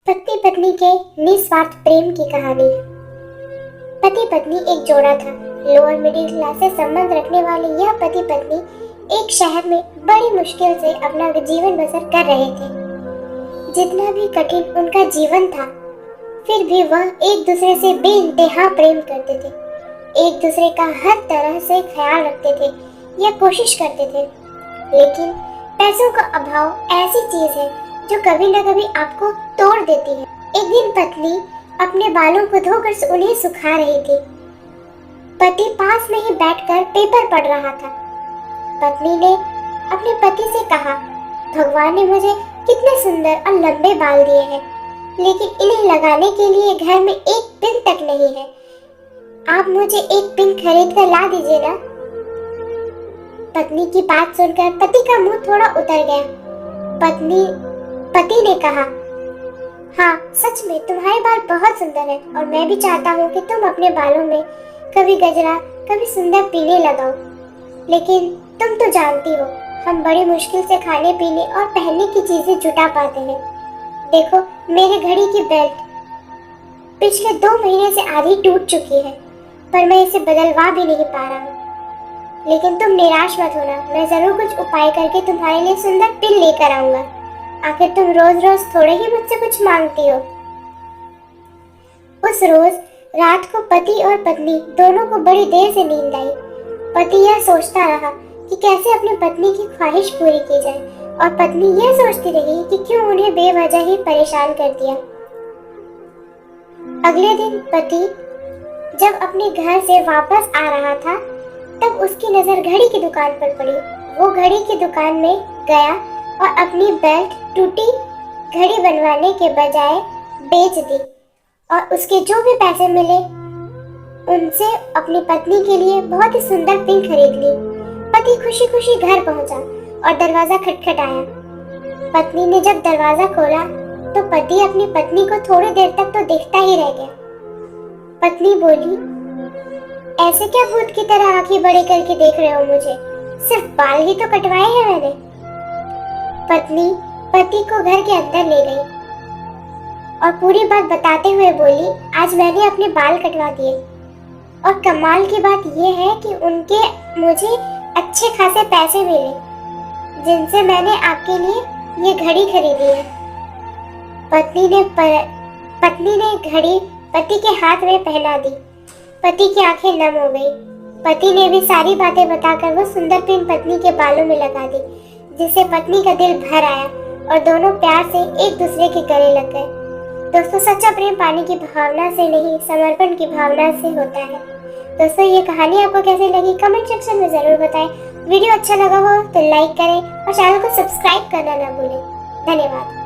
पति पत्नी के निस्वार्थ प्रेम की कहानी। पति पत्नी एक जोड़ा था। लोअर मिडिल क्लास से संबंध रखने वाले यह पति पत्नी एक शहर में बड़ी मुश्किल से अपना जीवन बसर कर रहे थे। जितना भी कठिन उनका जीवन था, फिर भी वह एक दूसरे से बेइंतहा प्रेम करते थे। एक दूसरे का हर तरह से ख्याल रखते थे या कोशिश करते थे। लेकिन पैसों का अभाव ऐसी चीज है जो कभी न कभी आपको तोड़ देती है। एक दिन पत्नी अपने बालों को धोकर उन्हें सुखा रही थी। पति पास में ही बैठकर पेपर पढ़ रहा था। पत्नी ने अपने पति से कहा, भगवान ने मुझे कितने सुंदर और लंबे बाल दिए हैं, लेकिन इन्हें लगाने के लिए घर में एक पिन तक नहीं है। आप मुझे एक पिन खरीद कर ला दीजिए ना। पत्नी की बात सुनकर पति का मुंह थोड़ा उतर गया। पति ने कहा, हाँ सच में तुम्हारे बाल बहुत सुंदर हैं और मैं भी चाहता हूँ कि तुम अपने बालों में कभी गजरा कभी सुंदर पीले लगाओ, लेकिन तुम तो जानती हो हम बड़ी मुश्किल से खाने पीने और पहनने की चीजें जुटा पाते हैं। देखो मेरे घड़ी की बेल्ट पिछले 2 महीने से आधी टूट चुकी है, पर मैं इसे बदलवा भी नहीं पा रहा हूँ। लेकिन तुम निराश मत होना, मैं जरूर कुछ उपाय करके तुम्हारे लिए सुंदर पिन लेकर आऊंगा। आखिर तुम रोज रोज थोड़े ही मुझसे कुछ मांगती हो। उस रोज रात को पति और पत्नी दोनों को बड़ी देर से नींद आई। पति यह सोचता रहा कि कैसे अपनी पत्नी की ख्वाहिश पूरी की जाए, और पत्नी यह सोचती रही कि क्यों उन्हें बेवजह ही परेशान कर दिया। अगले दिन पति जब अपने घर से वापस आ रहा था, तब उसकी नजर घड़ी की दुकान पर पड़ी। वो घड़ी की दुकान में गया और अपनी बेल्ट टूटी घड़ी बनवाने के बजाय बेच दी, और उसके जो भी पैसे मिले उनसे अपनी पत्नी के लिए बहुत ही सुंदर पिन खरीद ली। पति खुशी खुशी घर पहुंचा और दरवाजा खटखटाया। पत्नी ने जब दरवाजा खोला तो पति अपनी पत्नी को थोड़ी देर तक तो देखता ही रह गया। पत्नी बोली, ऐसे क्या भूत की तरह आंखें बड़ी करके देख रहे हो मुझे? सिर्फ बाल ही तो कटवाए हैं मैंने। पत्नी पति को घर के अंदर ले गई और पूरी बात बताते हुए बोली, आज मैंने अपने बाल कटवा दिए, और कमाल की बात यह है कि उनके मुझे अच्छे खासे पैसे मिले, जिनसे मैंने आपके लिए ये घड़ी खरीदी है। पत्नी ने घड़ी पति के हाथ में पहना दी। पति की आंखें नम हो गई। पति ने भी सारी बातें बताकर वो सुंदर पिन पत्नी के बालों में लगा दी, जिससे पत्नी का दिल भर आया और दोनों प्यार से एक दूसरे के गले लग गए। दोस्तों, सच्चा प्रेम पाने की भावना से नहीं, समर्पण की भावना से होता है। दोस्तों, ये कहानी आपको कैसी लगी कमेंट सेक्शन में जरूर बताएं। वीडियो अच्छा लगा हो तो लाइक करें और चैनल को सब्सक्राइब करना ना भूलें। धन्यवाद।